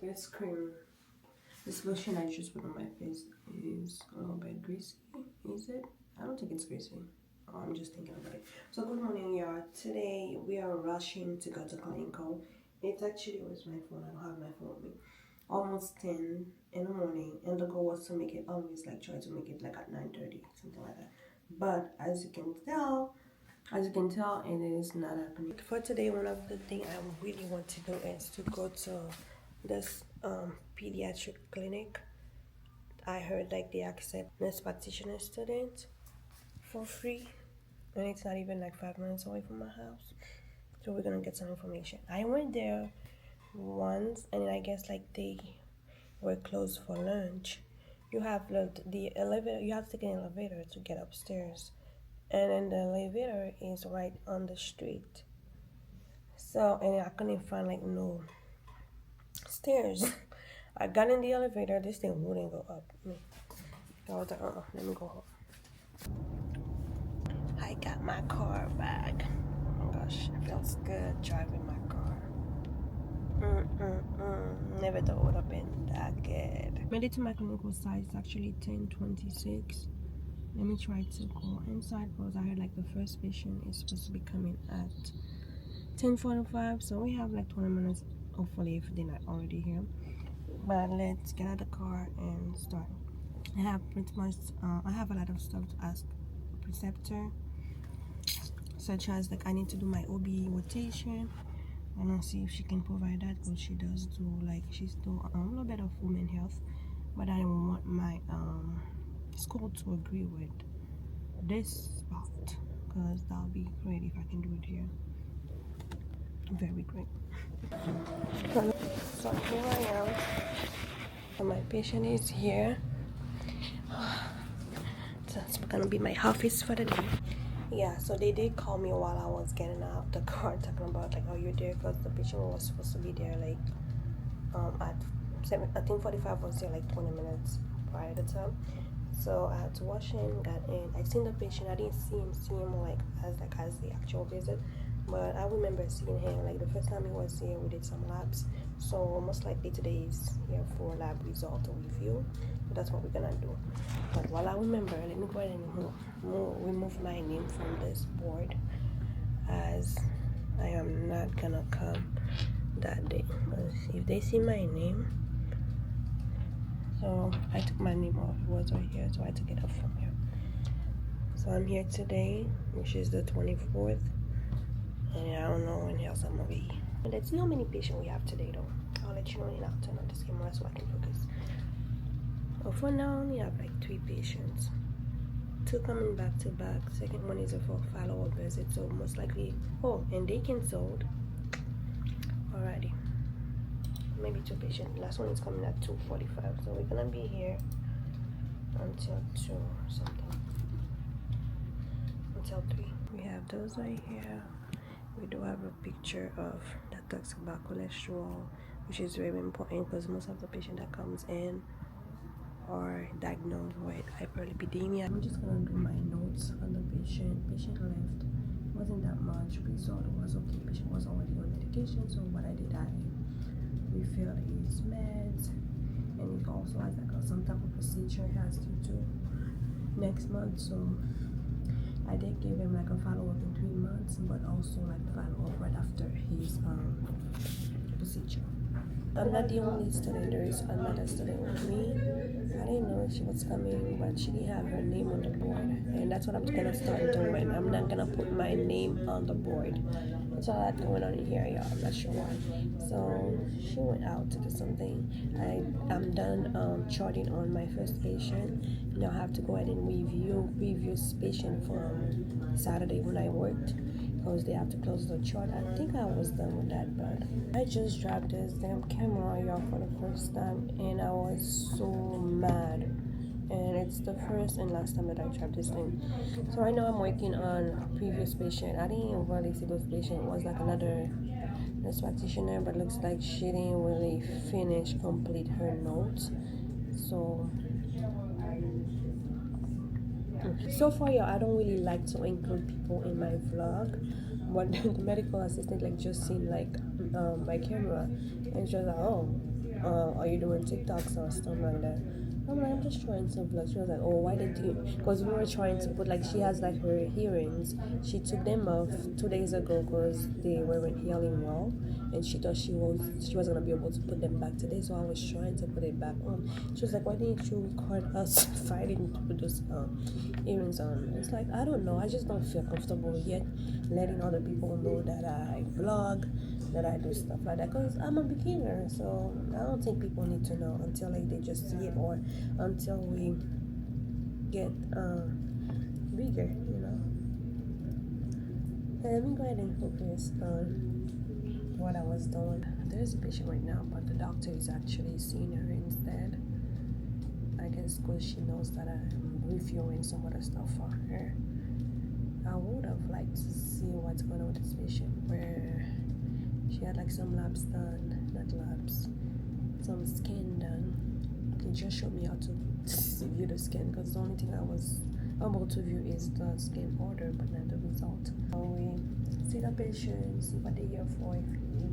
This cream, this lotion I just put on my face is a little bit greasy. Is it? I don't think it's greasy. Oh, I'm just thinking about it. So good morning, y'all. Today we are rushing to go to Clinical. It's actually, where's my phone? I don't have my phone with me. Almost 10 in the morning, and the goal was to make it always like try to make it like at 9:30, something like that. But as you can tell, it is not happening. For today, one of the things I really want to do is to go to this pediatric clinic. I heard like they accept nurse practitioner students for free, and it's not even like 5 minutes away from my house. So we're gonna get some information. I went there once, and I guess like they were closed for lunch. You have the elevator. You have to take an elevator to get upstairs, and then the elevator is right on the street. So, and I couldn't find like no stairs. I got in the elevator. This thing wouldn't go up. I was like, let me go home. I got my car back. Oh my gosh, it feels good driving my car. Never thought it would have been that good. Made it to my clinical size. It's actually 10:26. Let me try to go inside because I heard like the first patient is supposed to be coming at 10:45. So we have like 20 minutes, hopefully, if they're not already here. But let's get out of the car and start. I have pretty much, I have a lot of stuff to ask the preceptor, such as like I need to do my OB rotation. I don't see if she can provide that because she does do like she's do a little bit of women health, but I want my school to agree with this spot because that'll be great if I can do it here. Very great. So here I am. And my patient is here. So that's gonna be my office for the day. Yeah, so they did call me while I was getting out of the car, talking about like, oh, you're there because the patient was supposed to be there like at 7. I think 45 was there like 20 minutes prior to time. So I had to wash in, got in. I seen the patient. I didn't see him like as the actual visit, but I remember seeing him like the first time he was here. We did some labs, so most likely today is here for lab result review. So that's what we're gonna do. But while I remember, let me go ahead and remove my name from this board, as I am not gonna come that day. If they see my name, so I took my name off. It was right here, so I took it off from here. So I'm here today, which is the 24th, and I don't know when else I'm gonna be. But let's see how many patients we have today, though. I'll let you know, and I'll turn on this camera so I can focus. So for now, we have like 3 patients. 2 coming back to back. Second one is a for follow-up visit, so most likely. Oh, and they canceled. Alrighty. Maybe 2 patients. Last one is coming at 2:45, so we're gonna be here until 2 or something. Until 3. We have those right here. We do have a picture of that talks about cholesterol, which is very important because most of the patients that comes in are diagnosed with hyperlipidemia. I'm just gonna do my notes on the patient. Patient left. Wasn't that much. We saw it was okay. Patient was already on medication, so what I did, I refilled his meds, and he also has like some type of procedure he has to do next month. So I did give him like a follow-up in 3 months, but also like follow-up right after his procedure. I'm not the only student. There is another student with me. I didn't know she was coming, but she didn't have her name on the board, and that's what I'm gonna start doing. I'm not gonna put my name on the board. There's a lot going on in here, y'all. I'm not sure why. So she went out to do something. I'm done charting on my first patient. Now I have to go ahead and review this patient from Saturday when I worked, because they have to close the chart. I think I was done with that, but I just dropped this damn camera, y'all, for the first time, and I was so mad. And it's the first and last time that I tried this thing. So right now I'm working on a previous patient. I didn't even really see this patient. It was like another nurse practitioner, but looks like she didn't really complete her notes. So far, y'all, I don't really like to include people in my vlog, But the medical assistant like just seen like my camera, and she was like, "Oh, are you doing TikToks or stuff like that?" I'm like, "I'm just trying to vlog." She was like, "Oh, why did you?" Because we were trying to put like she has like her hearings. She took them off 2 days ago because they weren't healing well, and she thought she was gonna be able to put them back today. So I was trying to put it back on. She was like, "Why didn't you record us fighting to put those earrings on?" It's like, I don't know. I just don't feel comfortable yet letting other people know that I vlog, that I do stuff like that, because I'm a beginner. So I don't think people need to know until like they just see it, or until we get bigger, you know. And let me go ahead and focus on what I was doing. There's a patient right now, but the doctor is actually seeing her instead. I guess because she knows that I'm reviewing some other stuff for her. I would have liked to see what's going on with this patient, where she had like some labs done, not labs, some scan done. It just showed me how to view the scan, because the only thing I was able to view is the scan order, but not the result. We see the patient, see what they're here for. If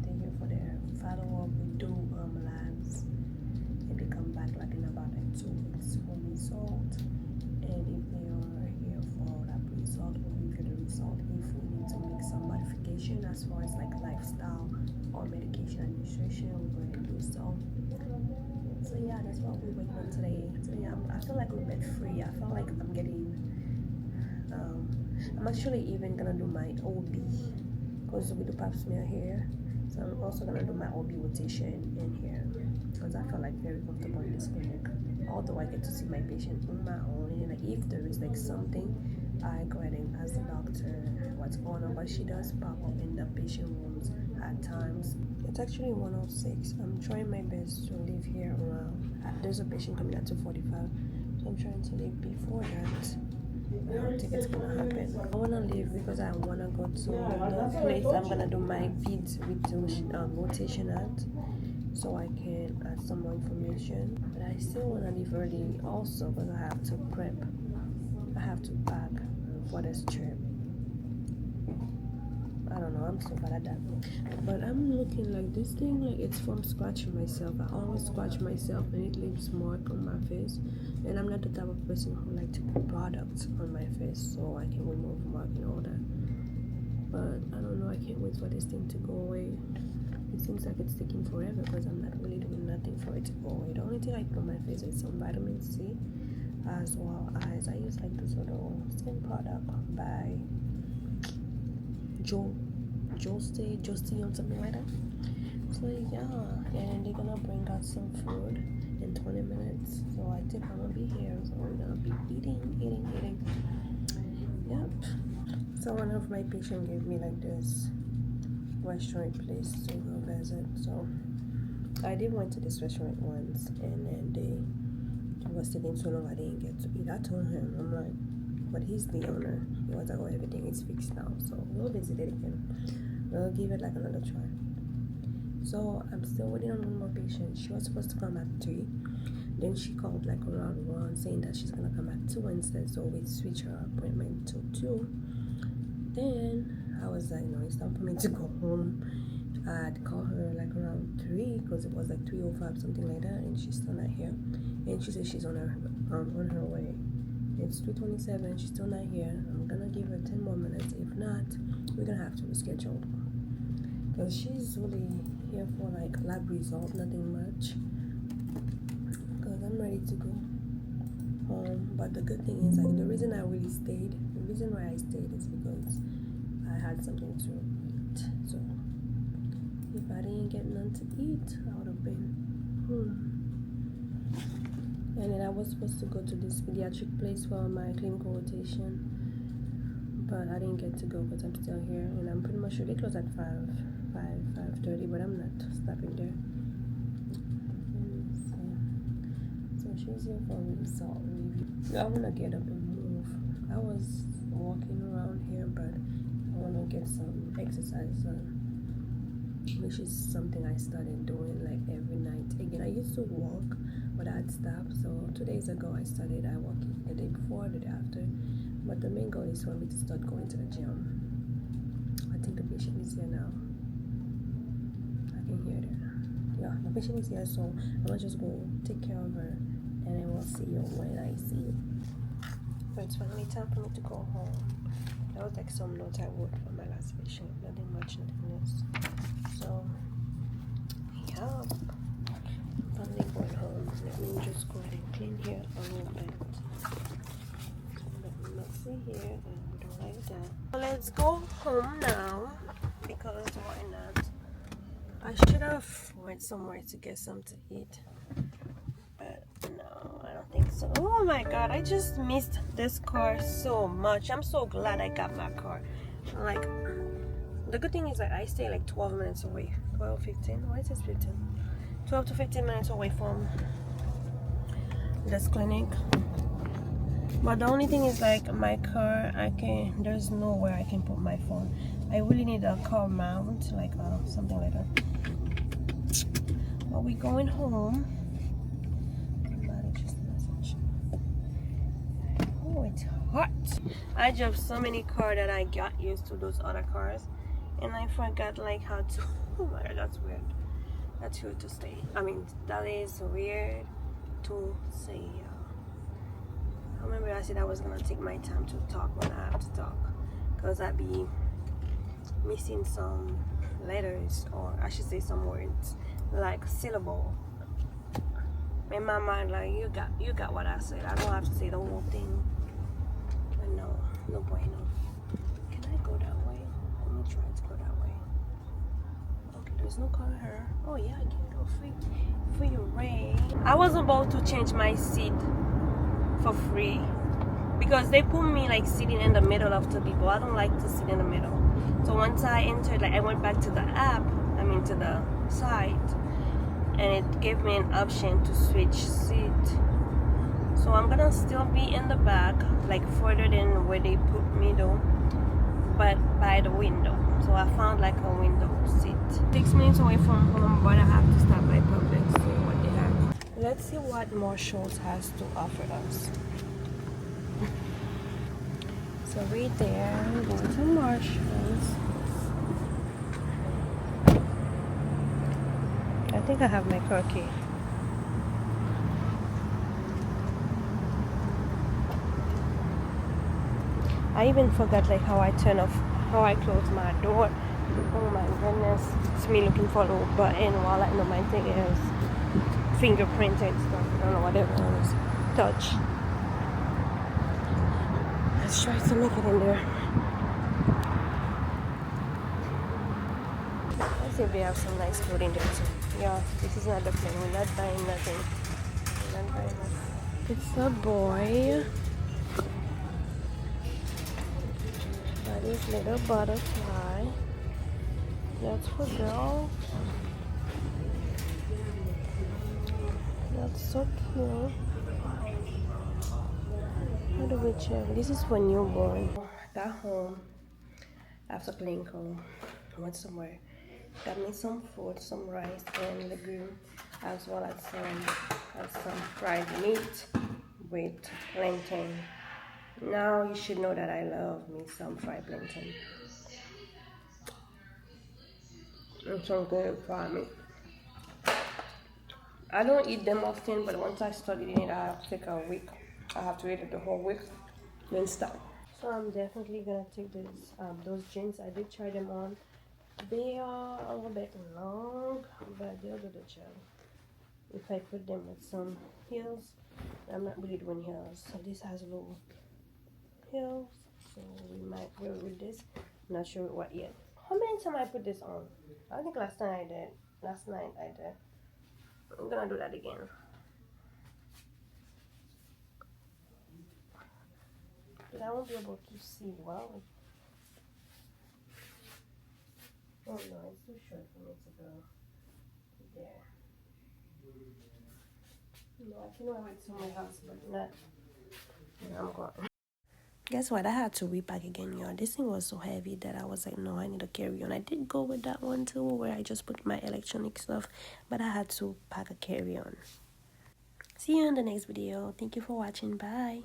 they're here for their follow-up, we do labs, and they come back like in about like 2 weeks for result. And if they are here for that result, we'll review the result. If we need to make some modification as far as like lifestyle or medication administration, we're going to do so. So yeah, that's what we're working on today. So yeah, I feel like a little bit free. I feel like I'm getting I'm actually even gonna do my OB, because we do pap smear here. So I'm also gonna do my OB rotation in here, because I feel like very comfortable in this clinic. Although I get to see my patient on my own, and like if there is like something, I go ahead and ask the doctor what's going on. But she does pop up in the patient rooms at times. It's actually 1:06. I'm trying my best to leave here around. There's a patient coming at 2:45, so I'm trying to leave before that. I don't think it's gonna happen. I wanna leave because I wanna go to the place I'm gonna do my beads with rotation at, so I can add some more information. But I still wanna leave early also, because I have to prep. I have to pack for this trip. I don't know, I'm so bad at that. But I'm looking like this thing, like it's from scratching myself. I always scratch myself and it leaves mark on my face. And I'm not the type of person who like to put products on my face so I can remove mark and all that. But I don't know, I can't wait for this thing to go away. It seems like it's taking forever because I'm not really doing nothing for it to go away. The only thing I put on my face is some vitamin C, as well as I use like this little skin product by Josie or something like that. So yeah, and they're gonna bring out some food in 20 minutes. So I think I'm gonna be here. So we're gonna be eating. Yep. So one of my patients gave me like this restaurant place to go visit. So I did went to this restaurant once, and then it was taking so long I didn't get to eat. I told him, I'm like, but he's the owner. He was like, oh, everything is fixed now. So we'll visit it again. We'll give it like another try. So I'm still waiting on one more patient. She was supposed to come at 3. Then she called like around 1 saying that she's gonna come at 2 instead. So we switch her appointment to 2. Then I was like, no, it's time for me to go home. I'd call her like around 3 because it was like 3:05, something like that, and she's still not here. And she said she's on her way. It's 3:27. She's still not here. I'm gonna give her 10 more minutes. If not, we're gonna have to reschedule, because she's really here for like lab result, nothing much. Because I'm ready to go home. But the good thing is, like, the reason I really stayed, the reason why I stayed is because I had something to eat. So if I didn't get none to eat, I would have been home. And then I was supposed to go to this pediatric place for my clinical rotation, but I didn't get to go because I'm still here, and I'm pretty much sure they close at 5:30, but I'm not stopping there. So she's here for result review. I want to get up and move. I was walking around here, but I want to get some exercise done, which is something I started doing like every night. Again, I used to walk, but I'd stop. So 2 days ago I walked the day before, the day after. But the main goal is for me to start going to the gym. I think patient is here now. I can hear her. Yeah, my patient is here, so I'm gonna just go take care of her, and then we'll see you when I see you. So it's finally time for me to go home. That was like some notes I wrote for my last patient. Nothing much, nothing else. So yeah, finally going home. Let me just go ahead and clean here a little bit. Let me not see here, and we don't like that. So let's go home now, because why not? I should have went somewhere to get something to eat, but no, I don't think so. Oh my god, I just missed this car so much. I'm so glad I got my car. Like, the good thing is that I stay like 12 minutes away. 12, 15, why is this 15? 12 to 15 minutes away from this clinic. But the only thing is, like, my car, there's nowhere I can put my phone. I really need a car mount, like something like that. But we're going home. Oh, it's hot. I drove so many cars that I got used to those other cars, and I forgot like how to. Oh my god, that's weird. That's weird to say. I mean, that is weird to say. I remember I said I was gonna take my time to talk when I have to talk, because I'd be missing some letters, or I should say some words, like syllable. In my mind, like, you got what I said. I don't have to say the whole thing. But no bueno. Can I go that way? Let me try to go that way. Okay, there's no car here. Oh yeah, I can go free ray. I was about to change my seat for free, because they put me like sitting in the middle of two people. I don't like to sit in the middle. So once I entered, like, I went back to the app, to the site, and it gave me an option to switch seat. So I'm gonna still be in the back, like further than where they put me though, but by the window. So I found like a window seat. 6 minutes away from home, but I have to stop by Publix to see what they have. Let's see what Marshalls has to offer us. So right there, we're going to Marshalls. I think I have my car key. I even forgot like how I close my door. Oh my goodness. It's me looking for a little button while I know my thing is fingerprinted stuff. I don't know what it was. Touch. Let's try to make it in there. Let's see if they have some nice clothing there too. Yeah, this is not the plan. We're not buying nothing. It's a boy. That is little butterfly. That's for girl. That's so cute. How do we check? This is for newborn. Got home after playing home. I went somewhere. Got me some food, some rice and legume, as well as some fried meat with plantain. Now you should know that I love me some fried plantain. And some good fried meat. I don't eat them often, but once I start eating it, I have to take a week. I have to eat it the whole week, then stop. So I'm definitely gonna take those jeans. I did try them on. They are a little bit long, but they'll do the job. If I put them with some heels, I'm not really doing heels. So this has little heels, so we might wear with this. I'm not sure what yet. How many times I put this on? I think last night I did. I'm gonna do that again. But I won't be able to see well. Oh no, it's too short for me to go there. No, I can wear it somewhere else, but not where I'm going. Guess what? I had to repack again, y'all. This thing was so heavy that I was like, no, I need to carry on. I did go with that one too, where I just put my electronic stuff, but I had to pack a carry-on. See you in the next video. Thank you for watching. Bye.